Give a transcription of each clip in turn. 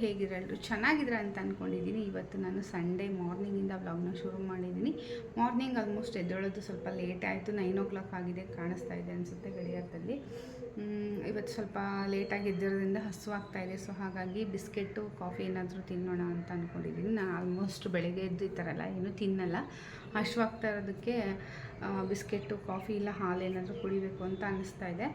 ಹೇಗಿರಲ್ರು ಚೆನ್ನಾಗಿದ್ರೆ ಅಂತ ಅಂದ್ಕೊಂಡಿದ್ದೀನಿ. ಇವತ್ತು ನಾನು ಸಂಡೇ ಮಾರ್ನಿಂಗಿಂದ ವ್ಲಾಗ್ನ ಶುರು ಮಾಡಿದ್ದೀನಿ. ಮಾರ್ನಿಂಗ್ ಆಲ್ಮೋಸ್ಟ್ ಎದ್ದೇಳೋದು ಸ್ವಲ್ಪ ಲೇಟ್ ಆಯಿತು. 9 o'clock ಆಗಿದೆ, ಕಾಣಿಸ್ತಾ ಇದೆ ಅನಿಸುತ್ತೆ ಗಡಿಯಾರದಲ್ಲಿ. ಇವತ್ತು ಸ್ವಲ್ಪ ಲೇಟಾಗಿ ಎದ್ದಿರೋದ್ರಿಂದ ಹಸುವಾಗ್ತಾಯಿದೆ. ಸೊ ಹಾಗಾಗಿ ಬಿಸ್ಕೆಟು ಕಾಫಿ ಏನಾದರೂ ತಿನ್ನೋಣ ಅಂತ ಅಂದ್ಕೊಂಡಿದ್ದೀನಿ. ನಾನು ಆಲ್ಮೋಸ್ಟ್ ಬೆಳಗ್ಗೆ ಎದ್ದು ಈ ಥರ ಎಲ್ಲ ಏನೂ ತಿನ್ನಲ್ಲ. ಹಸುವಾಗ್ತಾ ಇರೋದಕ್ಕೆ ಬಿಸ್ಕೆಟು ಕಾಫಿ ಇಲ್ಲ ಹಾಲು ಏನಾದರೂ ಕುಡಿಬೇಕು ಅಂತ ಅನ್ನಿಸ್ತಾ ಇದೆ.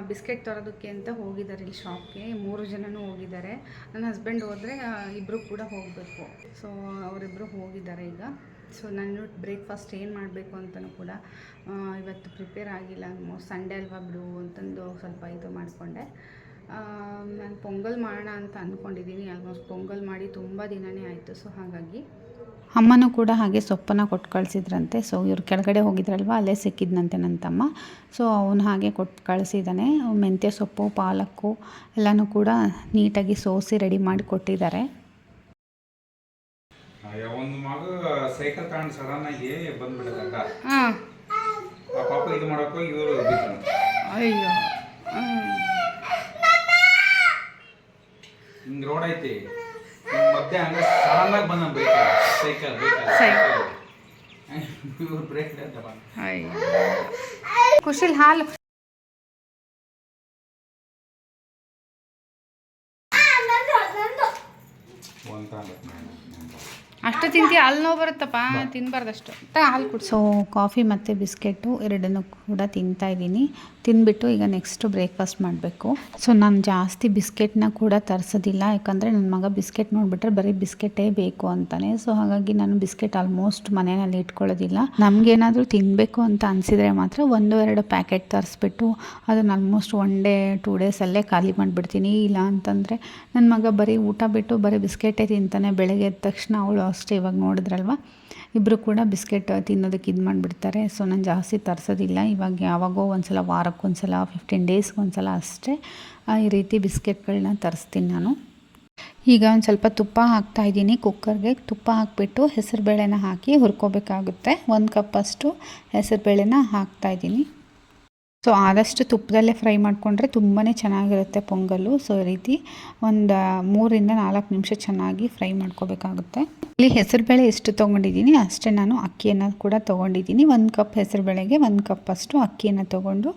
ಬಿಸ್ಕೆಟ್ ತರೋದಕ್ಕೆ ಅಂತ ಹೋಗಿದ್ದಾರೆ ಇಲ್ಲಿ ಶಾಪ್ಗೆ. 3 ಜನನೂ ಹೋಗಿದ್ದಾರೆ. ನನ್ನ ಹಸ್ಬೆಂಡ್ ಹೋದರೆ ಇಬ್ಬರು ಕೂಡ ಹೋಗಬೇಕು. ಸೊ ಅವರಿಬ್ಬರು ಹೋಗಿದ್ದಾರೆ ಈಗ. ಸೊ ನಾನು ಬ್ರೇಕ್ಫಾಸ್ಟ್ ಏನು ಮಾಡಬೇಕು ಅಂತಲೂ ಕೂಡ ಇವತ್ತು ಪ್ರಿಪೇರ್ ಆಗಿಲ್ಲ. ಆಲ್ಮೋಸ್ಟ್ ಸಂಡೇ ಅಲ್ವಾ ಬಿಡು ಅಂತಂದು ಸ್ವಲ್ಪ ಇದು ಮಾಡಿಕೊಂಡೆ. ನಾನು ಪೊಂಗಲ್ ಮಾಡೋಣ ಅಂತ ಅಂದ್ಕೊಂಡಿದ್ದೀನಿ. ಆಲ್ಮೋಸ್ಟ್ ಪೊಂಗಲ್ ಮಾಡಿ ತುಂಬ ದಿನವೇ ಆಯಿತು. ಸೊ ಹಾಗಾಗಿ ಅಮ್ಮನೂ ಕೂಡ ಹಾಗೆ ಸೊಪ್ಪನ್ನು ಕೊಟ್ಟು ಕಳಿಸಿದ್ರಂತೆ. ಸೊ ಇವ್ರು ಕೆಳಗಡೆ ಹೋಗಿದ್ರಲ್ವ, ಅಲ್ಲೇ ಸಿಕ್ಕಿದ್ನಂತೆ ನನ್ನ ತಮ್ಮ. ಸೊ ಅವನು ಹಾಗೆ ಕೊಟ್ಟು ಕಳಿಸಿದ್ದಾನೆ. ಮೆಂತ್ಯ ಸೊಪ್ಪು, ಪಾಲಕ್ಕು ಎಲ್ಲನೂ ಕೂಡ ನೀಟಾಗಿ ಸೋಸಿ ರೆಡಿ ಮಾಡಿ ಕೊಟ್ಟಿದ್ದಾರೆ. ಒಂದು ಮಗ ಸೈಕಲ್ ತಗೊಂಡು ಸಡನ್ ಆಗಿ ಬಂದ್ಬಿಟ್ಟದಾಗ ಪಾಪ ಇದು ಮಾಡಕ್ಕೋ ಇವರು ಅಯ್ಯೋ ಹಿಂಗೆ ರೋಡ್ ಐತಿ ಮಧ್ಯೆ ಹಂಗ ಸಡನ್ ಆಗಿ ಬಂದ ಬೈಕ್ ಸೈಕಲ್ ಇವ್ರು ಬ್ರೇಕ್ ಅಂತ ಬಂದ. ಖುಷಿಲ್ ಹಾಲು ಅಷ್ಟು ತಿಂತೀಯ? ಹಾಲು ನೋವು ಬರುತ್ತಪ್ಪ, ತಿನ್ನಬಾರ್ದಷ್ಟು. ಹಾಲು ಕುಡಿ. ಸೊ ಕಾಫಿ ಮತ್ತು ಬಿಸ್ಕೆಟು ಎರಡನ್ನೂ ಕೂಡ ತಿಂತಾಯಿದ್ದೀನಿ. ತಿಂದ್ಬಿಟ್ಟು ಈಗ ನೆಕ್ಸ್ಟು ಬ್ರೇಕ್ಫಾಸ್ಟ್ ಮಾಡಬೇಕು. ಸೊ ನಾನು ಜಾಸ್ತಿ ಬಿಸ್ಕೆಟ್ನ ಕೂಡ ತರಿಸೋದಿಲ್ಲ. ಯಾಕಂದರೆ ನನ್ನ ಮಗ ಬಿಸ್ಕೆಟ್ ನೋಡಿಬಿಟ್ರೆ ಬರೀ ಬಿಸ್ಕೆಟೇ ಬೇಕು ಅಂತಾನೆ. ಸೊ ಹಾಗಾಗಿ ನಾನು ಬಿಸ್ಕೆಟ್ ಆಲ್ಮೋಸ್ಟ್ ಮನೆಯಲ್ಲಿ ಇಟ್ಕೊಳ್ಳೋದಿಲ್ಲ. ನಮಗೇನಾದರೂ ತಿನ್ನಬೇಕು ಅಂತ ಅನಿಸಿದರೆ ಮಾತ್ರ 1-2 ಪ್ಯಾಕೆಟ್ ತರಿಸ್ಬಿಟ್ಟು ಅದನ್ನು ಆಲ್ಮೋಸ್ಟ್ 1 day 2 days ಖಾಲಿ ಮಾಡಿಬಿಡ್ತೀನಿ. ಇಲ್ಲ ಅಂತಂದರೆ ನನ್ನ ಮಗ ಬರೀ ಊಟ ಬಿಟ್ಟು ಬರೀ ಬಿಸ್ಕೆಟೇ ತಿಂತಾನೆ. ಬೆಳಗ್ಗೆ ಎದ್ದ ತಕ್ಷಣ ಅವಳು ಅಷ್ಟೇ, ಇವಾಗ ನೋಡಿದ್ರಲ್ವ ಇಬ್ಬರು ಕೂಡ ಬಿಸ್ಕೆಟ್ ತಿನ್ನೋದಕ್ಕೆ ಇದು ಮಾಡಿಬಿಡ್ತಾರೆ. ಸೊ ನಾನು ಜಾಸ್ತಿ ತರಿಸೋದಿಲ್ಲ. ಇವಾಗ ಯಾವಾಗೋ ಒಂದ್ಸಲ, ವಾರಕ್ಕೊಂದ್ಸಲ, 15 days ಅಷ್ಟೇ ಈ ರೀತಿ ಬಿಸ್ಕೆಟ್ಗಳನ್ನ ತರಿಸ್ತೀನಿ ನಾನು. ಈಗ ಒಂದು ಸ್ವಲ್ಪ ತುಪ್ಪ ಹಾಕ್ತಾಯಿದ್ದೀನಿ ಕುಕ್ಕರ್ಗೆ. ತುಪ್ಪ ಹಾಕಿಬಿಟ್ಟು ಹೆಸರುಬೇಳೆನ ಹಾಕಿ ಹುರ್ಕೋಬೇಕಾಗುತ್ತೆ. 1 cup ಹೆಸರುಬೇಳೆನ ಹಾಕ್ತಾಯಿದ್ದೀನಿ. ಸೊ ಆದಷ್ಟು ತುಪ್ಪದಲ್ಲೇ ಫ್ರೈ ಮಾಡಿಕೊಂಡ್ರೆ ತುಂಬಾ ಚೆನ್ನಾಗಿರುತ್ತೆ ಪೊಂಗಲ್ಲು. ಸೊ ಈ ರೀತಿ ಒಂದು 3-4 ನಿಮಿಷ ಚೆನ್ನಾಗಿ ಫ್ರೈ ಮಾಡ್ಕೋಬೇಕಾಗುತ್ತೆ. ಇಲ್ಲಿ ಹೆಸರುಬೇಳೆ ಎಷ್ಟು ತೊಗೊಂಡಿದ್ದೀನಿ ಅಷ್ಟೇ ನಾನು ಅಕ್ಕಿಯನ್ನು ಕೂಡ ತೊಗೊಂಡಿದ್ದೀನಿ. 1 cup ಹೆಸರುಬೇಳೆಗೆ 1 cup ಅಕ್ಕಿಯನ್ನು ತೊಗೊಂಡು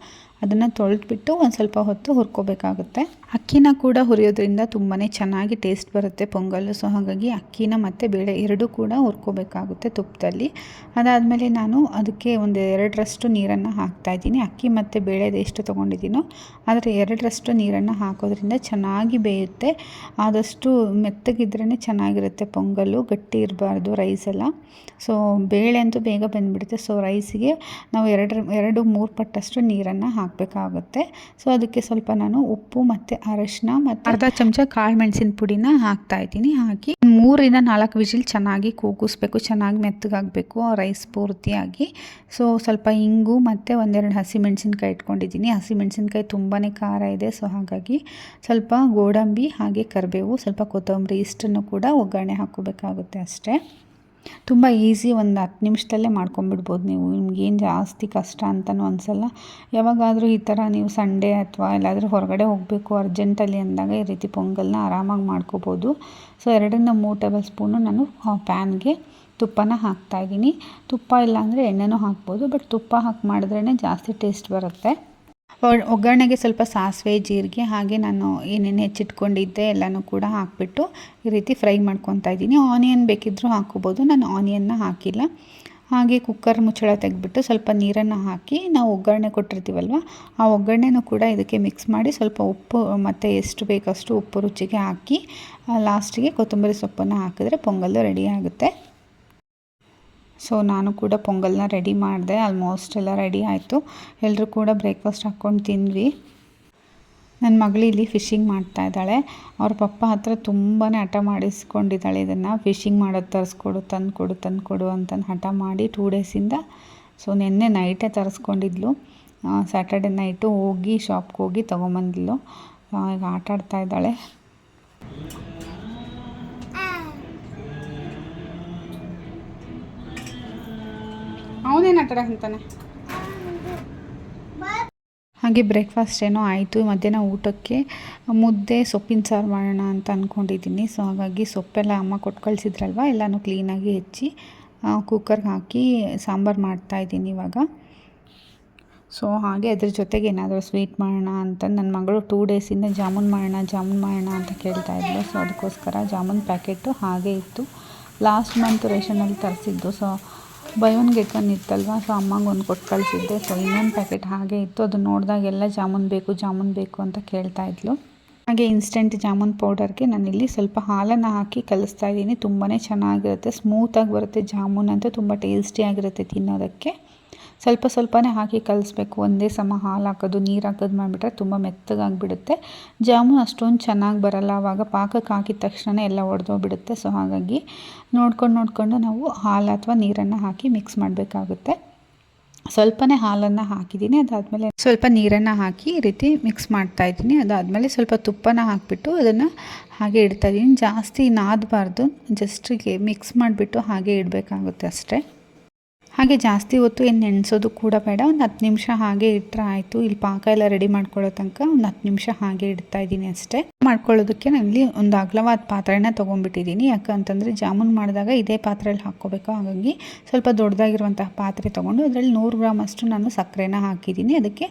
ಅದನ್ನು ತೊಳೆದ್ಬಿಟ್ಟು ಒಂದು ಸ್ವಲ್ಪ ಹೊತ್ತು ಹುರ್ಕೋಬೇಕಾಗುತ್ತೆ. ಅಕ್ಕಿನ ಕೂಡ ಹುರಿಯೋದ್ರಿಂದ ತುಂಬಾ ಚೆನ್ನಾಗಿ ಟೇಸ್ಟ್ ಬರುತ್ತೆ ಪೊಂಗಲ್ಲು. ಸೊ ಹಾಗಾಗಿ ಅಕ್ಕಿನ ಮತ್ತು ಬೇಳೆ ಎರಡೂ ಕೂಡ ಹುರ್ಕೋಬೇಕಾಗುತ್ತೆ ತುಪ್ಪದಲ್ಲಿ. ಅದಾದಮೇಲೆ ನಾನು ಅದಕ್ಕೆ ಒಂದು 2ರಷ್ಟು ನೀರನ್ನು ಹಾಕ್ತಾಯಿದ್ದೀನಿ. ಅಕ್ಕಿ ಮತ್ತು ಬೇಳೆದು ಎಷ್ಟು ತೊಗೊಂಡಿದ್ದೀನೋ ಆದರೆ 2ರಷ್ಟು ನೀರನ್ನು ಹಾಕೋದ್ರಿಂದ ಚೆನ್ನಾಗಿ ಬೇಯುತ್ತೆ. ಆದಷ್ಟು ಮೆತ್ತಗಿದ್ರೇ ಚೆನ್ನಾಗಿರುತ್ತೆ ಪೊಂಗಲ್ಲು, ಗಟ್ಟಿ ಇರಬಾರ್ದು ರೈಸೆಲ್ಲ. ಸೊ ಬೇಳೆ ಅಂತೂ ಬೇಗ ಬಂದುಬಿಡುತ್ತೆ. ಸೊ ರೈಸಿಗೆ ನಾವು 2-3 ಪಟ್ಟಷ್ಟು ನೀರನ್ನು ಹಾಕಬೇಕಾಗುತ್ತೆ. ಸೊ ಅದಕ್ಕೆ ಸ್ವಲ್ಪ ನಾನು ಉಪ್ಪು ಮತ್ತು ಅರಶಿನ ಮತ್ತು ಅರ್ಧ ಚಮಚ ಕಾಳು ಮೆಣಸಿನ ಪುಡಿನ ಹಾಕ್ತಾಯಿದ್ದೀನಿ. ಹಾಕಿ 3-4 ವಿಜಿಲ್ ಚೆನ್ನಾಗಿ ಕೂಗಿಸ್ಬೇಕು. ಚೆನ್ನಾಗಿ ಮೆತ್ತಗಾಗಬೇಕು ರೈಸ್ ಪೂರ್ತಿಯಾಗಿ. ಸೊ ಸ್ವಲ್ಪ ಇಂಗು ಮತ್ತು 1-2 ಹಸಿಮೆಣಸಿನ್ಕಾಯಿ ಇಟ್ಕೊಂಡಿದ್ದೀನಿ. ಹಸಿಮೆಣಸಿನ್ಕಾಯಿ ತುಂಬಾ ಖಾರ ಇದೆ. ಸೊ ಹಾಗಾಗಿ ಸ್ವಲ್ಪ ಗೋಡಂಬಿ ಹಾಗೆ ಕರಿಬೇವು, ಸ್ವಲ್ಪ ಕೊತ್ತಂಬರಿ ಇಷ್ಟನ್ನು ಕೂಡ ಒಗ್ಗರಣೆ ಹಾಕೋಬೇಕಾಗುತ್ತೆ ಅಷ್ಟೇ. ತುಂಬ ಈಸಿ, ಒಂದು 10 ನಿಮಿಷದಲ್ಲೇ ಮಾಡ್ಕೊಂಬಿಡ್ಬೋದು ನೀವು. ನಿಮ್ಗೇನು ಜಾಸ್ತಿ ಕಷ್ಟ ಅಂತಲೂ ಅನಿಸಲ್ಲ. ಯಾವಾಗಾದರೂ ಈ ಥರ ನೀವು ಸಂಡೇ ಅಥವಾ ಎಲ್ಲಾದರೂ ಹೊರಗಡೆ ಹೋಗಬೇಕು ಅರ್ಜೆಂಟಲ್ಲಿ ಅಂದಾಗ ಈ ರೀತಿ ಪೊಂಗಲ್ನ ಆರಾಮಾಗಿ ಮಾಡ್ಕೋಬೋದು. ಸೊ 2-3 ಟೇಬಲ್ ಸ್ಪೂನು ನಾನು ಪ್ಯಾನ್ಗೆ ತುಪ್ಪನ ಹಾಕ್ತಾಯಿದ್ದೀನಿ. ತುಪ್ಪ ಇಲ್ಲಾಂದರೆ ಎಣ್ಣೆನೂ ಹಾಕ್ಬೋದು, ಬಟ್ ತುಪ್ಪ ಹಾಕಿ ಮಾಡಿದ್ರೇ ಜಾಸ್ತಿ ಟೇಸ್ಟ್ ಬರುತ್ತೆ. ಒಗ್ಗರಣೆಗೆ ಸ್ವಲ್ಪ ಸಾಸಿವೆ, ಜೀರಿಗೆ ಹಾಗೆ ನಾನು ಏನೇನು ಹೆಚ್ಚಿಟ್ಕೊಂಡಿದ್ದೆ ಎಲ್ಲನೂ ಕೂಡ ಹಾಕಿಬಿಟ್ಟು ಈ ರೀತಿ ಫ್ರೈ ಮಾಡ್ಕೊತಾ ಇದ್ದೀನಿ. ಆನಿಯನ್ ಬೇಕಿದ್ದರೂ ಹಾಕ್ಕೋಬೋದು, ನಾನು ಆನಿಯನ್ನ ಹಾಕಿಲ್ಲ. ಹಾಗೆ ಕುಕ್ಕರ್ ಮುಚ್ಚಳ ತೆಗೆದ್ಬಿಟ್ಟು ಸ್ವಲ್ಪ ನೀರನ್ನು ಹಾಕಿ ನಾವು ಒಗ್ಗರಣೆ ಕೊಟ್ಟಿರ್ತೀವಲ್ವ ಆ ಒಗ್ಗರಣೆನೂ ಕೂಡ ಇದಕ್ಕೆ ಮಿಕ್ಸ್ ಮಾಡಿ ಸ್ವಲ್ಪ ಉಪ್ಪು ಮತ್ತು ಎಷ್ಟು ಬೇಕಷ್ಟು ಉಪ್ಪು ರುಚಿಗೆ ಹಾಕಿ ಲಾಸ್ಟಿಗೆ ಕೊತ್ತಂಬರಿ ಸೊಪ್ಪನ್ನು ಹಾಕಿದ್ರೆ ಪೊಂಗಲ್ಲು ರೆಡಿ ಆಗುತ್ತೆ. ಸೊ ನಾನು ಕೂಡ ಪೊಂಗಲ್ನ ರೆಡಿ ಮಾಡಿದೆ. ಆಲ್ಮೋಸ್ಟ್ ಎಲ್ಲ ರೆಡಿ ಆಯಿತು. ಎಲ್ಲರೂ ಕೂಡ ಬ್ರೇಕ್ಫಾಸ್ಟ್ ಹಾಕ್ಕೊಂಡು ತಿಂದ್ವಿ. ನನ್ನ ಮಗಳು ಇಲ್ಲಿ ಫಿಶಿಂಗ್ ಮಾಡ್ತಾ ಇದ್ದಾಳೆ. ಅವ್ರ ಪಪ್ಪ ಹತ್ರ ತುಂಬಾ ಹಠ ಮಾಡಿಸ್ಕೊಂಡಿದ್ದಾಳೆ. ಇದನ್ನು ಫಿಶಿಂಗ್ ಮಾಡೋದು ತರಿಸ್ಕೊಡು, ತಂದುಕೊಡು ಅಂತಂದು ಹಠ ಮಾಡಿ 2 ಡೇಸಿಂದ. ಸೊ ನಿನ್ನೆ ನೈಟೇ ತರಿಸ್ಕೊಂಡಿದ್ಲು. ಸ್ಯಾಟರ್ಡೆ ನೈಟು ಹೋಗಿ ಶಾಪ್ಗೆ ಹೋಗಿ ತೊಗೊಂಬಂದಿದ್ಲು. ಈಗ ಆಟ ಆಡ್ತಾ ಇದ್ದಾಳೆ. ಅವನೇನು ಆಟ ಆಡ್ತಾನೆ. ಹಾಗೆ ಬ್ರೇಕ್ಫಾಸ್ಟ್ ಏನೋ ಆಯಿತು. ಮಧ್ಯಾಹ್ನ ಊಟಕ್ಕೆ ಮುದ್ದೆ ಸೊಪ್ಪಿನ ಸಾರು ಮಾಡೋಣ ಅಂತ ಅಂದ್ಕೊಂಡಿದ್ದೀನಿ. ಸೊ ಹಾಗಾಗಿ ಸೊಪ್ಪೆಲ್ಲ ಅಮ್ಮ ಕೊಟ್ಟು ಕಳಿಸಿದ್ರಲ್ವ, ಎಲ್ಲನೂ ಕ್ಲೀನಾಗಿ ಹೆಚ್ಚಿ ಕುಕ್ಕರ್ಗೆ ಹಾಕಿ ಸಾಂಬಾರು ಮಾಡ್ತಾಯಿದ್ದೀನಿ ಇವಾಗ. ಸೊ ಹಾಗೆ ಅದ್ರ ಜೊತೆಗೆ ಏನಾದರೂ ಸ್ವೀಟ್ ಮಾಡೋಣ ಅಂತ ನನ್ನ ಮಗಳು 2 ಡೇಸಿಂದ ಜಾಮೂನ್ ಮಾಡೋಣ ಅಂತ ಕೇಳ್ತಾಯಿದ್ಲು. ಸೊ ಅದಕ್ಕೋಸ್ಕರ ಜಾಮೂನ್ ಪ್ಯಾಕೆಟು ಹಾಗೆ ಇತ್ತು. ಲಾಸ್ಟ್ ಮಂತ್ ರೇಷನಲ್ಲಿ ತರಿಸಿದ್ದು. ಸೊ ಬೈ 1 ಗೆಟ್ 1 ಇತ್ತಲ್ವ. ಸೊ ಅಮ್ಮಂಗೆ ಒಂದು ಕೊಟ್ಟು ಕಳಿಸಿದ್ದೆ. ಸೊ ಇನ್ನೊಂದು ಪ್ಯಾಕೆಟ್ ಹಾಗೆ ಇತ್ತು. ಅದು ನೋಡಿದಾಗೆಲ್ಲ ಜಾಮೂನ್ ಬೇಕು ಅಂತ ಕೇಳ್ತಾಯಿದ್ಲು. ಹಾಗೆ ಇನ್ಸ್ಟೆಂಟ್ ಜಾಮೂನ್ ಪೌಡರ್ಗೆ ನಾನಿಲ್ಲಿ ಸ್ವಲ್ಪ ಹಾಲನ್ನು ಹಾಕಿ ಕಲಿಸ್ತಾ ಇದ್ದೀನಿ. ತುಂಬಾ ಚೆನ್ನಾಗಿರುತ್ತೆ, ಸ್ಮೂತಾಗಿ ಬರುತ್ತೆ. ಜಾಮೂನ್ ಅಂತೂ ತುಂಬ ಟೇಸ್ಟಿಯಾಗಿರುತ್ತೆ ತಿನ್ನೋದಕ್ಕೆ. ಸ್ವಲ್ಪನೇ ಹಾಕಿ ಕಲಿಸ್ಬೇಕು. ಒಂದೇ ಸಮ ಹಾಲು ಹಾಕೋದು ನೀರು ಹಾಕೋದು ಮಾಡಿಬಿಟ್ರೆ ತುಂಬ ಮೆತ್ತಗಾಗಿಬಿಡುತ್ತೆ. ಜಾಮೂನ್ ಅಷ್ಟೊಂದು ಚೆನ್ನಾಗಿ ಬರಲ್ಲ. ಆವಾಗ ಪಾಕಕ್ಕೆ ಹಾಕಿದ ತಕ್ಷಣ ಎಲ್ಲ ಒಡೆದೋಗ್ಬಿಡುತ್ತೆ. ಸೊ ಹಾಗಾಗಿ ನೋಡ್ಕೊಂಡು ನಾವು ಹಾಲು ಅಥವಾ ನೀರನ್ನು ಹಾಕಿ ಮಿಕ್ಸ್ ಮಾಡಬೇಕಾಗುತ್ತೆ. ಸ್ವಲ್ಪನೇ ಹಾಲನ್ನು ಹಾಕಿದ್ದೀನಿ. ಅದಾದಮೇಲೆ ಸ್ವಲ್ಪ ನೀರನ್ನು ಹಾಕಿ ಈ ರೀತಿ ಮಿಕ್ಸ್ ಮಾಡ್ತಾಯಿದ್ದೀನಿ. ಅದಾದಮೇಲೆ ಸ್ವಲ್ಪ ತುಪ್ಪನ ಹಾಕಿಬಿಟ್ಟು ಅದನ್ನು ಹಾಗೆ ಇಡ್ತಾಯಿದ್ದೀನಿ. ಜಾಸ್ತಿ ನಾದಬಾರ್ದು, ಜಸ್ಟ್ ಮಿಕ್ಸ್ ಮಾಡಿಬಿಟ್ಟು ಹಾಗೆ ಇಡಬೇಕಾಗುತ್ತೆ ಅಷ್ಟೇ. ಹಾಗೆ ಜಾಸ್ತಿ ಹೊತ್ತು ಏನು ನೆನೆಸೋದು ಕೂಡ ಬೇಡ. ಒಂದು 10 ನಿಮಿಷ ಹಾಗೆ ಇಟ್ಟರೆ ಆಯಿತು. ಇಲ್ಲಿ ಪಾಕ ಎಲ್ಲ ರೆಡಿ ಮಾಡ್ಕೊಳ್ಳೋ ತನಕ ಒಂದು 10 ನಿಮಿಷ ಹಾಗೆ ಇಡ್ತಾಯಿದ್ದೀನಿ ಅಷ್ಟೇ. ಮಾಡ್ಕೊಳ್ಳೋದಕ್ಕೆ ನಾನಿಲ್ಲಿ ಒಂದು ಅಗಲವಾದ ಪಾತ್ರೆನ ತೊಗೊಂಡ್ಬಿಟ್ಟಿದ್ದೀನಿ. ಯಾಕಂತಂದರೆ ಜಾಮೂನ್ ಮಾಡಿದಾಗ ಇದೇ ಪಾತ್ರೆಯಲ್ಲಿ ಹಾಕ್ಕೋಬೇಕು. ಹಾಗಾಗಿ ಸ್ವಲ್ಪ ದೊಡ್ಡದಾಗಿರುವಂತಹ ಪಾತ್ರೆ ತೊಗೊಂಡು ಅದರಲ್ಲಿ 100 ಗ್ರಾಮ್ ಅಷ್ಟು ನಾನು ಸಕ್ಕರೆನ ಹಾಕಿದ್ದೀನಿ. ಅದಕ್ಕೆ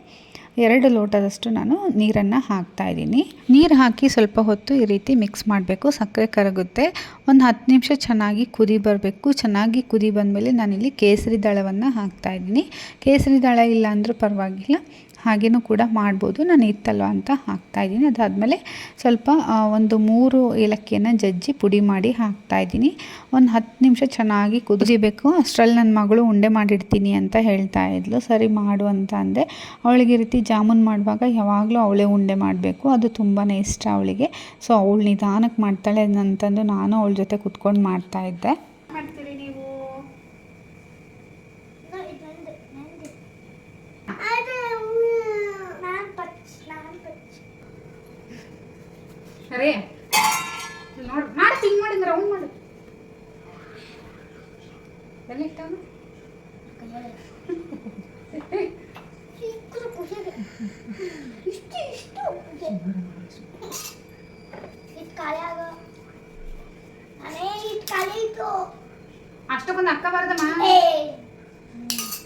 2 ಲೋಟದಷ್ಟು ನಾನು ನೀರನ್ನು ಹಾಕ್ತಾಯಿದ್ದೀನಿ. ನೀರು ಹಾಕಿ ಸ್ವಲ್ಪ ಹೊತ್ತು ಈ ರೀತಿ ಮಿಕ್ಸ್ ಮಾಡಬೇಕು. ಸಕ್ಕರೆ ಕರಗುತ್ತೆ. ಒಂದು 10 ನಿಮಿಷ ಚೆನ್ನಾಗಿ ಕುದಿ ಬರಬೇಕು. ಚೆನ್ನಾಗಿ ಕುದಿ ಬಂದಮೇಲೆ ನಾನಿಲ್ಲಿ ಕೇಸರಿ ದಳವನ್ನು ಹಾಕ್ತಾಯಿದ್ದೀನಿ. ಕೇಸರಿ ದಳ ಇಲ್ಲ ಅಂದರೂ ಪರವಾಗಿಲ್ಲ, ಹಾಗೇನೂ ಕೂಡ ಮಾಡ್ಬೋದು. ನಾನು ಇತ್ತಲ್ವ ಅಂತ ಹಾಕ್ತಾಯಿದ್ದೀನಿ. ಅದಾದಮೇಲೆ ಸ್ವಲ್ಪ ಒಂದು 3 ಏಲಕ್ಕಿಯನ್ನು ಜಜ್ಜಿ ಪುಡಿ ಮಾಡಿ ಹಾಕ್ತಾಯಿದ್ದೀನಿ. ಒಂದು 10 ನಿಮಿಷ ಚೆನ್ನಾಗಿ ಕುದಿಬೇಕು. ಅಷ್ಟರಲ್ಲಿ ನನ್ನ ಮಗಳು ಉಂಡೆ ಮಾಡಿಡ್ತೀನಿ ಅಂತ ಹೇಳ್ತಾ ಇದ್ಲು. ಸರಿ ಮಾಡು ಅಂತ ಅಂದೆ. ಅವಳಿಗೆ ಈ ರೀತಿ ಜಾಮೂನ್ ಮಾಡುವಾಗ ಯಾವಾಗಲೂ ಅವಳೇ ಉಂಡೆ ಮಾಡಬೇಕು, ಅದು ತುಂಬಾ ಇಷ್ಟ ಅವಳಿಗೆ. ಸೊ ಅವಳು ನಿಧಾನಕ್ಕೆ ಮಾಡ್ತಾಳೆ ಅಂತಂದು ನಾನು ಅವಳ ಜೊತೆ ಕುತ್ಕೊಂಡು ಮಾಡ್ತಾಯಿದ್ದೆ. ಮಾಡ್ತೀರಿ ನೀವು? ಸರಿ ನೋಡಿ ಮಾಡಿ ಹಿಂಗೆ ಮಾಡಿದ್ರೆ ಅವ್ನು ಮಾಡು. ಎಲ್ಲಿ ಇಟ್ಟವನು? ಅಷ್ಟಕ್ಕೊಂದು ಅಕ್ಕ ಬರದಮ್ಮ.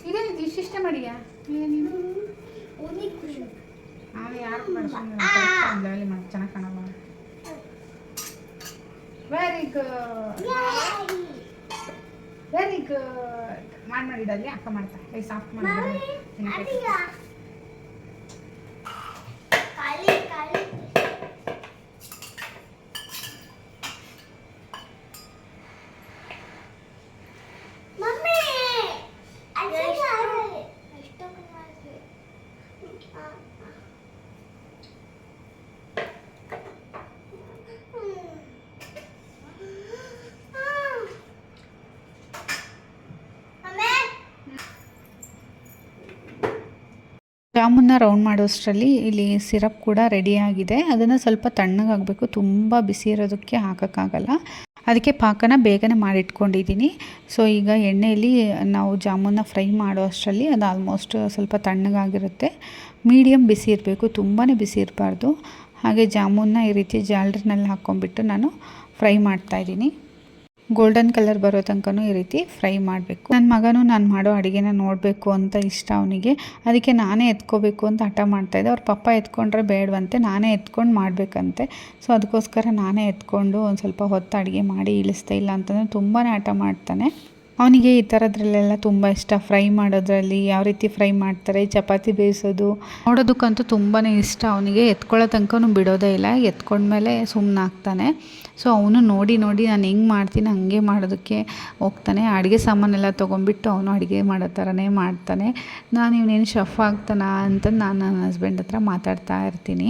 ಇದೇನು ಇಷ್ಟ ಮಾಡಿಯಾ ನೀನು? ಯಾರು ಚೆನ್ನಾಗಿ ಕಾಣಲ್ಲ. ವೆರಿ ಗುಡ್ ಮಾಡಿಡಲ್ಲಿ ಅಕ್ಕ ಮಾಡ್ತಾ ಕೈ ಸಾಫ್ಟ್ ಮಾಡಿ. ಜಾಮೂನ್ನ ರೌಂಡ್ ಮಾಡೋಷ್ಟರಲ್ಲಿ ಇಲ್ಲಿ ಸಿರಪ್ ಕೂಡ ರೆಡಿಯಾಗಿದೆ. ಅದನ್ನು ಸ್ವಲ್ಪ ತಣ್ಣಗಾಗಬೇಕು, ತುಂಬ ಬಿಸಿ ಇರೋದಕ್ಕೆ ಹಾಕೋಕ್ಕಾಗಲ್ಲ. ಅದಕ್ಕೆ ಪಾಕನ ಬೇಗನೆ ಮಾಡಿಟ್ಕೊಂಡಿದ್ದೀನಿ. ಸೊ ಈಗ ಎಣ್ಣೆಯಲ್ಲಿ ನಾವು ಜಾಮೂನ್ನ ಫ್ರೈ ಮಾಡೋ ಅಷ್ಟರಲ್ಲಿ ಅದು ಆಲ್ಮೋಸ್ಟ್ ಸ್ವಲ್ಪ ತಣ್ಣಗಾಗಿರುತ್ತೆ. ಮೀಡಿಯಮ್ ಬಿಸಿ ಇರಬೇಕು, ತುಂಬಾ ಬಿಸಿ ಇರಬಾರ್ದು. ಹಾಗೆ ಜಾಮೂನ್ನ ಈ ರೀತಿ ಜಾಲರಿನಲ್ಲಿ ಹಾಕ್ಕೊಂಡ್ಬಿಟ್ಟು ನಾನು ಫ್ರೈ ಮಾಡ್ತಾಯಿದ್ದೀನಿ. ಗೋಲ್ಡನ್ ಕಲರ್ ಬರೋ ತನಕನೂ ಈ ರೀತಿ ಫ್ರೈ ಮಾಡಬೇಕು. ನನ್ನ ಮಗನೂ ನಾನು ಮಾಡೋ ಅಡುಗೆನ ನೋಡಬೇಕು ಅಂತ ಇಷ್ಟ ಅವನಿಗೆ. ಅದಕ್ಕೆ ನಾನೇ ಎತ್ಕೋಬೇಕು ಅಂತ ಹಠ ಮಾಡ್ತಾಯಿದ್ದೆ. ಅವ್ರ ಪಪ್ಪ ಎತ್ಕೊಂಡ್ರೆ ಬೇಡವಂತೆ, ನಾನೇ ಎತ್ಕೊಂಡು ಮಾಡಬೇಕಂತೆ. ಸೊ ಅದಕ್ಕೋಸ್ಕರ ನಾನೇ ಎತ್ಕೊಂಡು ಒಂದು ಸ್ವಲ್ಪ ಹೊತ್ತು ಅಡುಗೆ ಮಾಡಿ ಇಳಿಸ್ತಾ. ಇಲ್ಲ ಅಂತಂದರೆ ತುಂಬಾ ಹಠ ಮಾಡ್ತಾನೆ. ಅವನಿಗೆ ಈ ಥರದ್ರಲ್ಲೆಲ್ಲ ತುಂಬ ಇಷ್ಟ. ಫ್ರೈ ಮಾಡೋದ್ರಲ್ಲಿ ಯಾವ ರೀತಿ ಫ್ರೈ ಮಾಡ್ತಾರೆ, ಚಪಾತಿ ಬೇಯಿಸೋದು ನೋಡೋದಕ್ಕಂತೂ ತುಂಬಾ ಇಷ್ಟ ಅವನಿಗೆ. ಎತ್ಕೊಳ್ಳೋ ತನಕನೂ ಬಿಡೋದೇ ಇಲ್ಲ. ಎತ್ಕೊಂಡ್ಮೇಲೆ ಸುಮ್ಮನಾಗ್ತಾನೆ. ಸೊ ಅವನು ನೋಡಿ ನಾನು ಹೆಂಗೆ ಮಾಡ್ತೀನಿ ಹಾಗೆ ಮಾಡೋದಕ್ಕೆ ಹೋಗ್ತಾನೆ. ಅಡುಗೆ ಸಾಮಾನೆಲ್ಲ ತೊಗೊಂಡ್ಬಿಟ್ಟು ಅವನು ಅಡುಗೆ ಮಾಡೋ ಥರನೇ ಮಾಡ್ತಾನೆ. ನಾನು ಇವನೇನು ಶಫ್ ಆಗ್ತಾನ ಅಂತ ನಾನು ನನ್ನ ಹಸ್ಬೆಂಡ್ ಹತ್ರ ಮಾತಾಡ್ತಾ ಇರ್ತೀನಿ.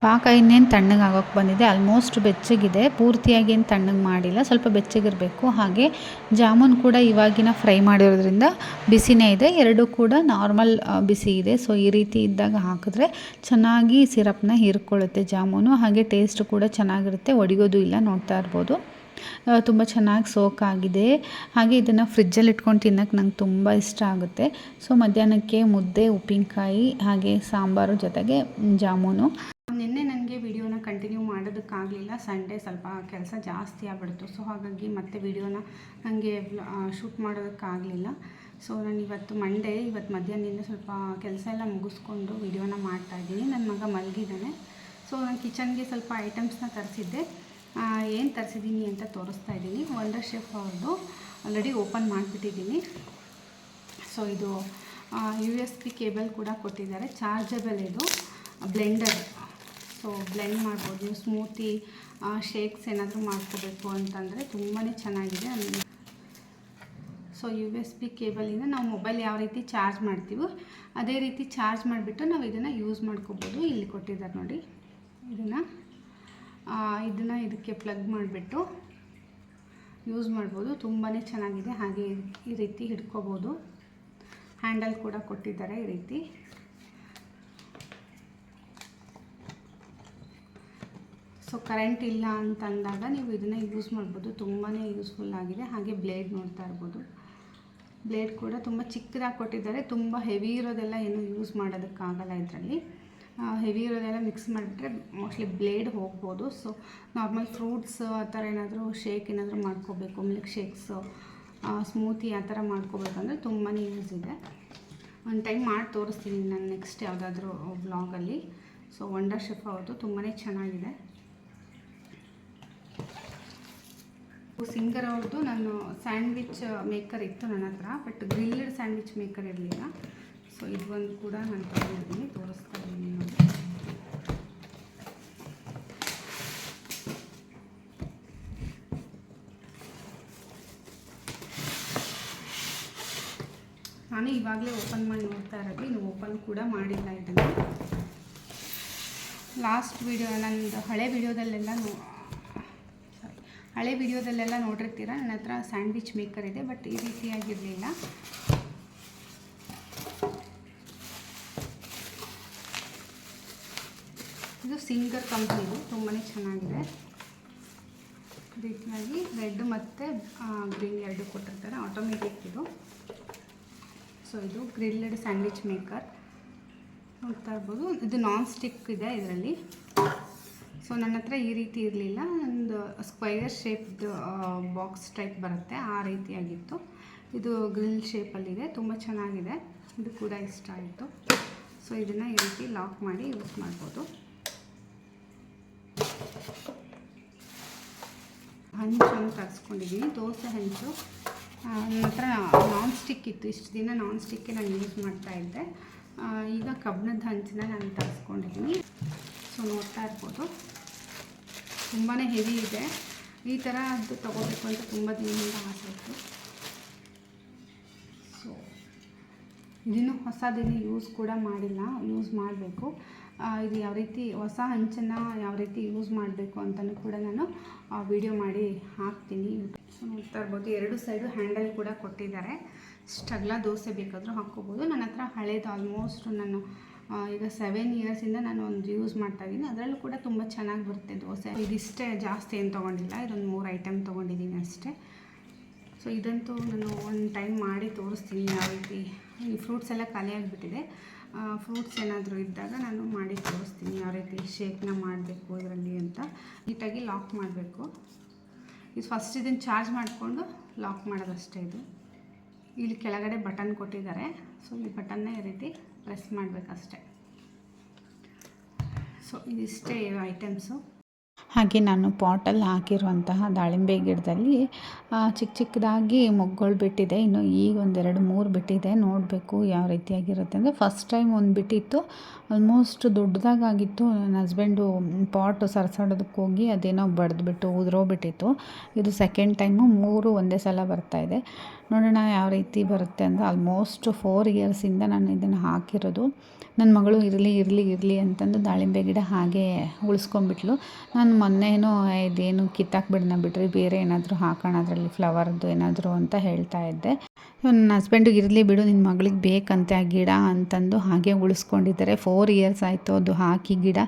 ಪಾಕ ಇನ್ನೇನು ತಣ್ಣಗೆ ಆಗೋಕ್ಕೆ ಬಂದಿದೆ. ಆಲ್ಮೋಸ್ಟ್ ಬೆಚ್ಚಗಿದೆ, ಪೂರ್ತಿಯಾಗಿ ಏನು ತಣ್ಣಗೆ ಮಾಡಿಲ್ಲ, ಸ್ವಲ್ಪ ಬೆಚ್ಚಗಿರಬೇಕು. ಹಾಗೆ ಜಾಮೂನ್ ಕೂಡ ಇವಾಗಿನ ಫ್ರೈ ಮಾಡಿರೋದ್ರಿಂದ ಬಿಸಿನೇ ಇದೆ, ಎರಡೂ ಕೂಡ ನಾರ್ಮಲ್ ಬಿಸಿ ಇದೆ. ಸೊ ಈ ರೀತಿ ಇದ್ದಾಗ ಹಾಕಿದ್ರೆ ಚೆನ್ನಾಗಿ ಸಿರಪ್ನ ಹೀರ್ಕೊಳ್ಳುತ್ತೆ ಜಾಮೂನು. ಹಾಗೆ ಟೇಸ್ಟ್ ಕೂಡ ಚೆನ್ನಾಗಿರುತ್ತೆ, ಒಡೆಯೋದು ಇಲ್ಲ, ನೋಡ್ತಾ ಇರ್ಬೋದು ತುಂಬ ಚೆನ್ನಾಗಿ ಸೋಕ್ ಆಗಿದೆ. ಹಾಗೆ ಇದನ್ನು ಫ್ರಿಜ್ಜಲ್ಲಿ ಇಟ್ಕೊಂಡು ತಿನ್ನೋಕ್ಕೆ ನಂಗೆ ತುಂಬ ಇಷ್ಟ ಆಗುತ್ತೆ. ಸೊ ಮಧ್ಯಾಹ್ನಕ್ಕೆ ಮುದ್ದೆ, ಉಪ್ಪಿನಕಾಯಿ ಹಾಗೆ ಸಾಂಬಾರು ಜೊತೆಗೆ ಜಾಮೂನು. ನಿನ್ನೆ ನನಗೆ ವಿಡಿಯೋನ ಕಂಟಿನ್ಯೂ ಮಾಡೋದಕ್ಕಾಗಲಿಲ್ಲ, ಸಂಡೇ ಸ್ವಲ್ಪ ಕೆಲಸ ಜಾಸ್ತಿ ಆಗ್ಬಿಡ್ತು. ಸೊ ಹಾಗಾಗಿ ಮತ್ತೆ ವಿಡಿಯೋನ ನನಗೆ ಶೂಟ್ ಮಾಡೋದಕ್ಕಾಗಲಿಲ್ಲ. ಸೊ ನಾನು ಇವತ್ತು ಮಂಡೇ, ಇವತ್ತು ಮಧ್ಯಾಹ್ನದಿಂದ ಸ್ವಲ್ಪ ಕೆಲಸ ಎಲ್ಲ ಮುಗಿಸ್ಕೊಂಡು ವಿಡಿಯೋನ ಮಾಡ್ತಾಯಿದ್ದೀನಿ. ನನ್ನ ಮಗ ಮಲಗಿದ್ದಾನೆ. ಸೊ ನಾನು ಕಿಚನ್ಗೆ ಸ್ವಲ್ಪ ಐಟಮ್ಸ್ನ ತರಿಸಿದ್ದೆ. ಏನು ತರಿಸಿದ್ದೀನಿ ಅಂತ ತೋರಿಸ್ತಾ ಇದ್ದೀನಿ. ವಂಡರ್ ಶೆಫ್ ಅವ್ರದ್ದು ಆಲ್ರೆಡಿ ಓಪನ್ ಮಾಡಿಬಿಟ್ಟಿದ್ದೀನಿ. ಸೊ ಇದು USB ಕೇಬಲ್ ಕೂಡ ಕೊಟ್ಟಿದ್ದಾರೆ, ಚಾರ್ಜಬಲ್ ಇದು, ಬ್ಲೆಂಡರ್. ಸೊ ಬ್ಲೆಂಡ್ ಮಾಡ್ಬೋದು ನೀವು, ಸ್ಮೂತಿ ಶೇಕ್ಸ್ ಏನಾದರೂ ಮಾಡ್ಕೋಬೇಕು ಅಂತಂದರೆ ತುಂಬಾ ಚೆನ್ನಾಗಿದೆ. ಸೊ USB ಕೇಬಲಿಂದ ನಾವು ಮೊಬೈಲ್ ಯಾವ ರೀತಿ ಚಾರ್ಜ್ ಮಾಡ್ತೀವೋ ಅದೇ ರೀತಿ ಚಾರ್ಜ್ ಮಾಡಿಬಿಟ್ಟು ನಾವು ಇದನ್ನು ಯೂಸ್ ಮಾಡ್ಕೋಬೋದು. ಇಲ್ಲಿ ಕೊಟ್ಟಿದ್ದಾರೆ ನೋಡಿ, ಇದನ್ನು ಇದಕ್ಕೆ ಪ್ಲಗ್ ಮಾಡಿಬಿಟ್ಟು ಯೂಸ್ ಮಾಡ್ಬೋದು. ತುಂಬಾ ಚೆನ್ನಾಗಿದೆ. ಹಾಗೆ ಈ ರೀತಿ ಹಿಡ್ಕೋಬೋದು. ಹ್ಯಾಂಡಲ್ ಕೂಡ ಕೊಟ್ಟಿದ್ದಾರೆ ಈ ರೀತಿ. ಸೊ ಕರೆಂಟ್ ಇಲ್ಲ ಅಂತಂದಾಗ ನೀವು ಇದನ್ನು ಯೂಸ್ ಮಾಡ್ಬೋದು, ತುಂಬಾ ಯೂಸ್ಫುಲ್ ಆಗಿದೆ. ಹಾಗೆ ಬ್ಲೇಡ್ ನೋಡ್ತಾ ಇರ್ಬೋದು, ಬ್ಲೇಡ್ ಕೂಡ ತುಂಬ ಚಿಕ್ಕದಾಗಿ ಕೊಟ್ಟಿದ್ದಾರೆ. ತುಂಬ ಹೆವಿ ಇರೋದೆಲ್ಲ ಏನು ಯೂಸ್ ಮಾಡೋದಕ್ಕಾಗಲ್ಲ ಇದರಲ್ಲಿ. ಹೆವಿ ಇರೋದೆಲ್ಲ ಮಿಕ್ಸ್ ಮಾಡಿಬಿಟ್ರೆ ಮೋಸ್ಟ್ಲಿ ಬ್ಲೇಡ್ ಹೋಗ್ಬೋದು. ಸೊ ನಾರ್ಮಲ್ ಫ್ರೂಟ್ಸ್ ಆ ಥರ ಏನಾದರೂ ಶೇಕ್ ಏನಾದರೂ ಮಾಡ್ಕೋಬೇಕು, ಮಿಲ್ಕ್ ಶೇಕ್ಸು, ಸ್ಮೂತಿ ಆ ಥರ ಮಾಡ್ಕೋಬೇಕಂದ್ರೆ ತುಂಬಾ ಯೂಸ್ ಇದೆ. ಒಂದು ಟೈಮ್ ಮಾಡಿ ತೋರಿಸ್ತೀನಿ ನಾನು ನೆಕ್ಸ್ಟ್ ಯಾವುದಾದ್ರೂ ವ್ಲಾಗಲ್ಲಿ. ಸೊ ವಂಡರ್ ಶೆಫ್ ಅವ್ರದ್ದು ತುಂಬಾ ಚೆನ್ನಾಗಿದೆ. ಸಿಂಗರ್ ಅವ್ರದ್ದು ನಾನು ಸ್ಯಾಂಡ್ವಿಚ್ ಮೇಕರ್ ಇತ್ತು ನನ್ನ ಹತ್ರ, ಬಟ್ ಗ್ರಿಲ್ಡ್ ಸ್ಯಾಂಡ್ವಿಚ್ ಮೇಕರ್ ಇರಲಿಲ್ಲ. ಸೊ ಇದು ಒಂದು ಕೂಡ ನಾನು ತಗೊಂಡಿದ್ದೀನಿ, ತೋರಿಸ್ತಾ ಇದ್ದೀನಿ ನೋಡಿ. ನಾನು ಇವಾಗಲೇ ಓಪನ್ ಮಾಡಿ ನೋಡ್ತಾ ಇರೋದು, ಇನ್ನು ಓಪನ್ ಕೂಡ ಮಾಡಿಲ್ಲ ಇದನ್ನು. ಲಾಸ್ಟ್ ವಿಡಿಯೋ ನಂದು ಹಳೆ ವಿಡಿಯೋದಲ್ಲೆಲ್ಲ ನೋಡಿರ್ತೀರ, ನನ್ನ ಹತ್ರ ಸ್ಯಾಂಡ್ವಿಚ್ ಮೇಕರ್ ಇದೆ, ಬಟ್ ಈ ರೀತಿಯಾಗಿರಲಿಲ್ಲ. ಇದು ಸಿಂಗರ್ ಕಂಪ್ನಿದು, ತುಂಬಾ ಚೆನ್ನಾಗಿದೆ. ರೀತಿಯಾಗಿ ರೆಡ್ ಮತ್ತು ಗ್ರೀನ್ ಎರಡು ಕೊಟ್ಟಿರ್ತಾರೆ, ಆಟೋಮೆಟಿಕ್ ಇದು. ಸೊ ಇದು ಗ್ರಿಲ್ಡ್ ಸ್ಯಾಂಡ್ವಿಚ್ ಮೇಕರ್ ನೋಡ್ತಾ ಇರ್ಬೋದು. ಇದು ನಾನ್ ಸ್ಟಿಕ್ ಇದೆ ಇದರಲ್ಲಿ. ಸೊ ನನ್ನ ಹತ್ರ ಈ ರೀತಿ ಇರಲಿಲ್ಲ, ಒಂದು ಸ್ಕ್ವೈರ್ ಶೇಪ್ದು ಬಾಕ್ಸ್ ಟೈಪ್ ಬರುತ್ತೆ, ಆ ರೀತಿಯಾಗಿತ್ತು. ಇದು ಗ್ರಿಲ್ ಶೇಪಲ್ಲಿದೆ, ತುಂಬ ಚೆನ್ನಾಗಿದೆ. ಇದು ಕೂಡ ಇಷ್ಟ ಆಯಿತು. ಸೊ ಇದನ್ನು ಈ ರೀತಿ ಲಾಕ್ ಮಾಡಿ ಯೂಸ್ ಮಾಡ್ಬೋದು. ಹಂಚನ್ನು ತರಿಸ್ಕೊಂಡಿದ್ದೀನಿ, ದೋಸೆ ಹಂಚು. ನನ್ನ ಹತ್ರ ನಾನ್ ಸ್ಟಿಕ್ ಇತ್ತು, ಇಷ್ಟು ದಿನ ನಾನ್ ಸ್ಟಿಕ್ಕೇ ನಾನು ಯೂಸ್ ಮಾಡ್ತಾಯಿದ್ದೆ. ಈಗ ಕಬ್ಬಿಣದ ಹಂಚನ್ನ ನಾನು ತರಿಸ್ಕೊಂಡಿದ್ದೀನಿ. ಸೊ ನೋಡ್ತಾ ಇರ್ಬೋದು, ತುಂಬಾ ಹೆವಿ ಇದೆ. ಈ ಥರ ಅದು ತೊಗೋಬೇಕು ಅಂತ ತುಂಬ ದಿನದಿಂದ ಆಸೆ ಇತ್ತು. ಸೊ ಇದನ್ನು ಹೊಸದೇನು ಯೂಸ್ ಕೂಡ ಮಾಡಿಲ್ಲ, ಯೂಸ್ ಮಾಡಬೇಕು. ಇದು ಯಾವ ರೀತಿ ಹೊಸ ಹಂಚನ್ನು ಯಾವ ರೀತಿ ಯೂಸ್ ಮಾಡಬೇಕು ಅಂತಲೂ ಕೂಡ ನಾನು ವಿಡಿಯೋ ಮಾಡಿ ಹಾಕ್ತೀನಿ. ಸೊ ನೋಡ್ತಾ ಇರ್ಬೋದು, ಎರಡು ಸೈಡು ಹ್ಯಾಂಡಲ್ ಕೂಡ ಕೊಟ್ಟಿದ್ದಾರೆ. ಇಷ್ಟೆಲ್ಲ ದೋಸೆ ಬೇಕಾದರೂ ಹಾಕ್ಕೋಬೋದು. ನನ್ನ ಹತ್ರ ಹಳೇದು ಆಲ್ಮೋಸ್ಟ್ ನಾನು ಈಗ 7 ಇಯರ್ಸಿಂದ ನಾನು ಒಂದು ಯೂಸ್ ಮಾಡ್ತಾಯಿದ್ದೀನಿ. ಅದರಲ್ಲೂ ಕೂಡ ತುಂಬ ಚೆನ್ನಾಗಿ ಬರುತ್ತೆ ದೋಸೆ. ಇದಿಷ್ಟೇ, ಜಾಸ್ತಿ ಏನು ತೊಗೊಂಡಿಲ್ಲ, ಇದೊಂದು 3 ಐಟಮ್ ತೊಗೊಂಡಿದ್ದೀನಿ ಅಷ್ಟೇ. ಸೊ ಇದಂತೂ ನಾನು ಒಂದು ಟೈಮ್ ಮಾಡಿ ತೋರಿಸ್ತೀನಿ ಯಾವ ರೀತಿ. ಈ ಫ್ರೂಟ್ಸ್ ಎಲ್ಲ ಖಾಲಿ ಆಗಿಬಿಟ್ಟಿದೆ. ಫ್ರೂಟ್ಸ್ ಏನಾದರೂ ಇದ್ದಾಗ ನಾನು ಮಾಡಿ ತೋರಿಸ್ತೀನಿ ಯಾವ ರೀತಿ ಶೇಕ್ನ ಮಾಡಬೇಕು ಇದರಲ್ಲಿ ಅಂತ. ನೀಟಾಗಿ ಲಾಕ್ ಮಾಡಬೇಕು. ಇದು ಫಸ್ಟ್ ಇದನ್ನು ಚಾರ್ಜ್ ಮಾಡಿಕೊಂಡು ಲಾಕ್ ಮಾಡೋದಷ್ಟೇ. ಇದು ಇಲ್ಲಿ ಕೆಳಗಡೆ ಬಟನ್ ಕೊಟ್ಟಿದ್ದಾರೆ. ಸೊ ಈ ಬಟನ್ನ ಈ ರೀತಿ ಪ್ರೆಸ್ ಮಾಡಬೇಕಷ್ಟೆ. ಸೊ ಇದಿಷ್ಟೇ ಐಟಮ್ಸು. ಹಾಗೆ ನಾನು ಪಾಟಲ್ಲಿ ಹಾಕಿರುವಂತಹ ದಾಳಿಂಬೆ ಗಿಡದಲ್ಲಿ ಚಿಕ್ಕ ಚಿಕ್ಕದಾಗಿ ಮೊಗ್ಗುಗಳು ಬಿಟ್ಟಿದೆ. ಇನ್ನು ಈಗ ಒಂದೆರಡು ಮೂರು ಬಿಟ್ಟಿದೆ. ನೋಡಬೇಕು ಯಾವ ರೀತಿಯಾಗಿರುತ್ತೆ ಅಂದರೆ, ಫಸ್ಟ್ ಟೈಮ್ ಒಂದು ಬಿಟ್ಟಿತ್ತು, ಆಲ್ಮೋಸ್ಟ್ ದೊಡ್ಡದಾಗಿತ್ತು. ನನ್ನ ಹಸ್ಬೆಂಡು ಪಾಟು ಸರ್ಸಾಡೋದಕ್ಕೆ ಹೋಗಿ ಅದೇನೋ ಬಡಿದ್ಬಿಟ್ಟು ಉದುರೋಗ್ಬಿಟ್ಟಿತ್ತು. ಇದು ಸೆಕೆಂಡ್ ಟೈಮು, 3 ಒಂದೇ ಸಲ ಬರ್ತಾಯಿದೆ. ನೋಡೋಣ ಯಾವ ರೀತಿ ಬರುತ್ತೆ ಅಂದರೆ, ಆಲ್ಮೋಸ್ಟ್ 4 ಇಯರ್ಸಿಂದ ನಾನು ಇದನ್ನು ಹಾಕಿರೋದು. ನನ್ನ ಮಗಳು ಇರಲಿ ಅಂತಂದು ದಾಳಿಂಬೆ ಗಿಡ ಹಾಗೆ ಉಳಿಸ್ಕೊಂಬಿಟ್ಲು. ನಾನು ಮೊನ್ನೆನೋ ಇದೇನು ಕಿತ್ತಾಕ್ಬಿಡೋಣ ಬಿಡ್ರಿ, ಬೇರೆ ಏನಾದರೂ ಹಾಕೋಣ ಅದರಲ್ಲಿ ಫ್ಲವರ್ದು ಏನಾದರೂ ಅಂತ ಹೇಳ್ತಾ ಇದ್ದೆ. ನನ್ನ ಹಸ್ಬೆಂಡಿಗೆ ಇರಲಿ ಬಿಡು, ನಿನ್ನ ಮಗಳಿಗೆ ಬೇಕಂತೆ ಆ ಗಿಡ ಅಂತಂದು ಹಾಗೆ ಉಳಿಸ್ಕೊಂಡಿದ್ದಾರೆ. 4 ಇಯರ್ಸ್ ಆಯಿತು ಅದು ಹಾಕಿ ಗಿಡ.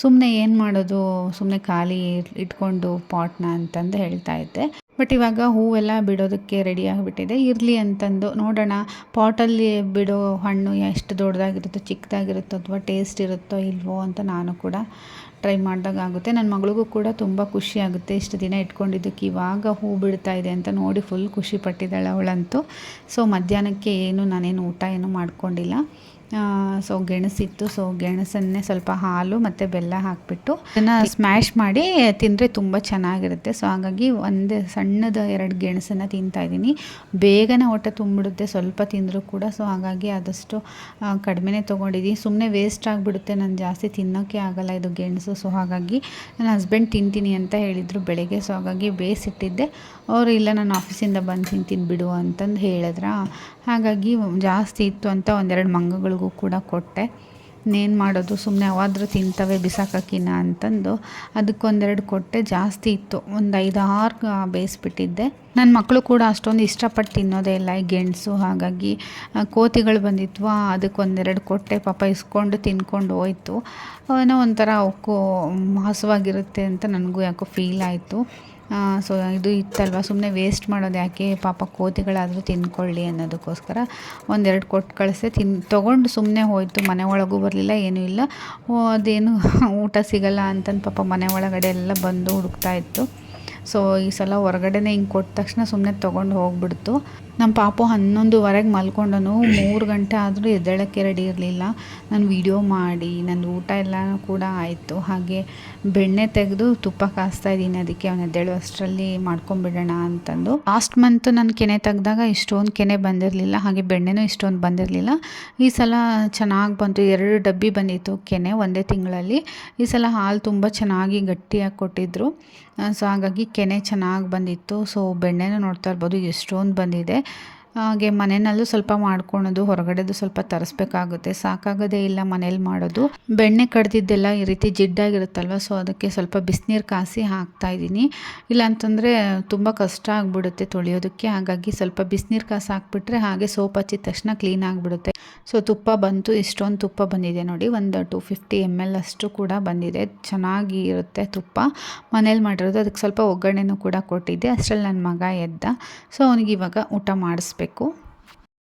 ಸುಮ್ಮನೆ ಏನು ಮಾಡೋದು, ಸುಮ್ಮನೆ ಖಾಲಿ ಇಟ್ಕೊಂಡು ಪಾಟ್ನ ಅಂತಂದು ಹೇಳ್ತಾ ಇದ್ದೆ. ಬಟ್ ಇವಾಗ ಹೂವೆಲ್ಲ ಬಿಡೋದಕ್ಕೆ ರೆಡಿ ಆಗಿಬಿಟ್ಟಿದೆ. ಇರಲಿ ಅಂತಂದು ನೋಡೋಣ ಪಾಟಲ್ಲಿ ಬಿಡೋ ಹಣ್ಣು ಎಷ್ಟು ದೊಡ್ಡದಾಗಿರುತ್ತೋ ಚಿಕ್ಕದಾಗಿರುತ್ತೋ ಅಥವಾ ಟೇಸ್ಟ್ ಇರುತ್ತೋ ಇಲ್ವೋ ಅಂತ ನಾನು ಕೂಡ ಟ್ರೈ ಮಾಡಿದಾಗ ಆಗುತ್ತೆ. ನನ್ನ ಮಗಳಿಗೂ ಕೂಡ ತುಂಬ ಖುಷಿ ಆಗುತ್ತೆ. ಇಷ್ಟು ದಿನ ಇಟ್ಕೊಂಡಿದ್ದಕ್ಕೆ ಇವಾಗ ಹೂ ಬಿಡ್ತಾ ಇದೆ ಅಂತ ನೋಡಿ ಫುಲ್ ಖುಷಿ ಪಟ್ಟಿದ್ದಾಳೆ ಅವಳಂತೂ. ಸೊ ಮಧ್ಯಾಹ್ನಕ್ಕೆ ನಾನೇನು ಊಟ ಏನು ಮಾಡ್ಕೊಂಡಿಲ್ಲ. ಸೊ ಗೆಣಸಿತ್ತು, ಸೊ ಗೆಣಸನ್ನೇ ಸ್ವಲ್ಪ ಹಾಲು ಮತ್ತು ಬೆಲ್ಲ ಹಾಕಿಬಿಟ್ಟು ಅದನ್ನು ಸ್ಮ್ಯಾಶ್ ಮಾಡಿ ತಿಂದರೆ ತುಂಬ ಚೆನ್ನಾಗಿರುತ್ತೆ. ಸೊ ಹಾಗಾಗಿ ಒಂದು ಸಣ್ಣದ 2 ಗೆಣಸನ್ನು ತಿಂತಾಯಿದ್ದೀನಿ. ಬೇಗನೆ ಹೊಟ್ಟೆ ತುಂಬಿಡುತ್ತೆ ಸ್ವಲ್ಪ ತಿಂದರೂ ಕೂಡ. ಸೊ ಹಾಗಾಗಿ ಆದಷ್ಟು ಕಡಿಮೆನೇ ತೊಗೊಂಡಿದ್ದೀನಿ. ಸುಮ್ಮನೆ ವೇಸ್ಟ್ ಆಗಿಬಿಡುತ್ತೆ, ನಾನು ಜಾಸ್ತಿ ತಿನ್ನೋಕ್ಕೆ ಆಗಲ್ಲ ಇದು ಗೆಣಸು. ಸೊ ಹಾಗಾಗಿ ನನ್ನ ಹಸ್ಬೆಂಡ್ ತಿಂತೀನಿ ಅಂತ ಹೇಳಿದರು ಬೆಳಗ್ಗೆ. ಸೊ ಹಾಗಾಗಿ ಬೇಯಿಸಿಟ್ಟಿದ್ದೆ. ಅವರು ಇಲ್ಲ, ನಾನು ಆಫೀಸಿಂದ ಬಂದು ತಿಂತೀನಿ ಬಿಡು ಅಂತಂದು ಹೇಳಿದ್ರ. ಹಾಗಾಗಿ ಜಾಸ್ತಿ ಇತ್ತು ಅಂತ 1-2 ಮಂಗಗಳಿಗೂ ಕೂಡ ಕೊಟ್ಟೆ. ಇನ್ನೇನು ಮಾಡೋದು, ಸುಮ್ಮನೆ ಅವಾದರೂ ತಿಂತವೆ ಬಿಸಾಕೋಕ್ಕಿನ್ನ ಅಂತಂದು ಅದಕ್ಕೊಂದೆರಡು ಕೊಟ್ಟೆ. ಜಾಸ್ತಿ ಇತ್ತು, ಒಂದು 5-6 ಬೇಯಿಸ್ಬಿಟ್ಟಿದ್ದೆ. ನನ್ನ ಮಕ್ಕಳು ಕೂಡ ಅಷ್ಟೊಂದು ಇಷ್ಟಪಟ್ಟು ತಿನ್ನೋದೇ ಇಲ್ಲ ಈ ಗೆಣಸು. ಹಾಗಾಗಿ ಕೋತಿಗಳು ಬಂದಿದ್ವು, ಅದಕ್ಕೊಂದೆರಡು ಕೊಟ್ಟೆ. ಪಾಪ ಇಸ್ಕೊಂಡು ತಿನ್ಕೊಂಡು ಹೋಯ್ತು. ಏನೋ ಒಂಥರ ಅವಕ್ಕೂ ಹಸುವಾಗಿರುತ್ತೆ ಅಂತ ನನಗೂ ಯಾಕೋ ಫೀಲ್ ಆಯಿತು. ಸೊ ಇದು ಇತ್ತಲ್ವ, ಸುಮ್ಮನೆ ವೇಸ್ಟ್ ಮಾಡೋದು ಯಾಕೆ, ಪಾಪ ಕೋತಿಗಳಾದರೂ ತಿನ್ಕೊಳ್ಳಿ ಅನ್ನೋದಕ್ಕೋಸ್ಕರ 1-2 ಕೊಟ್ಟು ಕಳಿಸೆ. ತೊಗೊಂಡು ಸುಮ್ಮನೆ ಹೋಯಿತು. ಮನೆ ಒಳಗೂ ಬರಲಿಲ್ಲ, ಏನೂ ಇಲ್ಲ. ಅದೇನು ಊಟ ಸಿಗಲ್ಲ ಅಂತಂದು ಪಾಪ ಮನೆ ಒಳಗಡೆ ಎಲ್ಲ ಬಂದು ಹುಡುಕ್ತಾ ಇತ್ತು. ಸೊ ಈ ಸಲ ಹೊರಗಡೆನೇ ಹಿಂಗೆ ಕೊಟ್ಟ ತಕ್ಷಣ ಸುಮ್ಮನೆ ತೊಗೊಂಡು ಹೋಗ್ಬಿಡ್ತು. ನಮ್ಮ ಪಾಪು 11:15 ಮಲ್ಕೊಂಡನು. 3 ಗಂಟೆ ಆದರೂ ಎದ್ದೇಳೋಕ್ಕೆ ರೆಡಿ ಇರಲಿಲ್ಲ. ನಾನು ವಿಡಿಯೋ ಮಾಡಿ ನಂದು ಊಟ ಎಲ್ಲ ಕೂಡ ಆಯಿತು. ಹಾಗೆ ಬೆಣ್ಣೆ ತೆಗೆದು ತುಪ್ಪ ಕಾಸ್ತಾ ಇದ್ದೀನಿ, ಅದಕ್ಕೆ ಅವನು ಎದ್ದೇಳೋ ಅಷ್ಟರಲ್ಲಿ ಮಾಡ್ಕೊಂಬಿಡೋಣ ಅಂತಂದು. ಲಾಸ್ಟ್ ಮಂತ್ ನಾನು ಕೆನೆ ತೆಗೆದಾಗ ಇಷ್ಟೊಂದು ಕೆನೆ ಬಂದಿರಲಿಲ್ಲ, ಹಾಗೆ ಬೆಣ್ಣೆನೂ ಇಷ್ಟೊಂದು ಬಂದಿರಲಿಲ್ಲ. ಈ ಸಲ ಚೆನ್ನಾಗಿ ಬಂತು. 2 ಡಬ್ಬಿ ಬಂದಿತ್ತು ಕೆನೆ ಒಂದೇ ತಿಂಗಳಲ್ಲಿ. ಈ ಸಲ ಹಾಲು ತುಂಬ ಚೆನ್ನಾಗಿ ಗಟ್ಟಿಯಾಗಿ ಕೊಟ್ಟಿದ್ದರು. ಸೊ ಹಾಗಾಗಿ ಕೆನೆ ಚೆನ್ನಾಗಿ ಬಂದಿತ್ತು. ಸೊ ಬೆಣ್ಣೆನೂ ನೋಡ್ತಾ ಇರ್ಬೋದು ಎಷ್ಟೊಂದು ಬಂದಿದೆ. ಹಾಗೆ ಮನೆಯಲ್ಲೂ ಸ್ವಲ್ಪ ಮಾಡ್ಕೊಳೋದು, ಹೊರಗಡೆದು ಸ್ವಲ್ಪ ತರಿಸ್ಬೇಕಾಗುತ್ತೆ, ಸಾಕಾಗೋದೇ ಇಲ್ಲ ಮನೇಲಿ ಮಾಡೋದು. ಬೆಣ್ಣೆ ಕಡ್ದಿದ್ದೆಲ್ಲ ಈ ರೀತಿ ಜಿಡ್ಡಾಗಿರುತ್ತಲ್ವ, ಸೊ ಅದಕ್ಕೆ ಸ್ವಲ್ಪ ಬಿಸಿನೀರು ಕಾಸಿ ಹಾಕ್ತಾಯಿದ್ದೀನಿ. ಇಲ್ಲಾಂತಂದರೆ ತುಂಬ ಕಷ್ಟ ಆಗಿಬಿಡುತ್ತೆ ತೊಳೆಯೋದಕ್ಕೆ. ಹಾಗಾಗಿ ಸ್ವಲ್ಪ ಬಿಸಿನೀರು ಕಾಸಿ ಹಾಕ್ಬಿಟ್ರೆ ಹಾಗೆ ಸೋಪ್ ಹಚ್ಚಿದ ತಕ್ಷಣ ಕ್ಲೀನ್ ಆಗಿಬಿಡುತ್ತೆ. ಸೊ ತುಪ್ಪ ಬಂತು, ಇಷ್ಟೊಂದು ತುಪ್ಪ ಬಂದಿದೆ ನೋಡಿ, ಒಂದು 250 ml ಅಷ್ಟು ಕೂಡ ಬಂದಿದೆ. ಚೆನ್ನಾಗಿ ಇರುತ್ತೆ ತುಪ್ಪ, ಮನೇಲಿ ಮಾಡಿರೋದು. ಅದಕ್ಕೆ ಸ್ವಲ್ಪ ಒಗ್ಗರಣೆನೂ ಕೂಡ ಕೊಟ್ಟಿದ್ದೆ. ಅಷ್ಟರಲ್ಲಿ ನನ್ನ ಮಗ ಎದ್ದ. ಸೊ ಅವನಿಗೆ ಇವಾಗ ಊಟ ಮಾಡಿಸ್ಬೇಕು.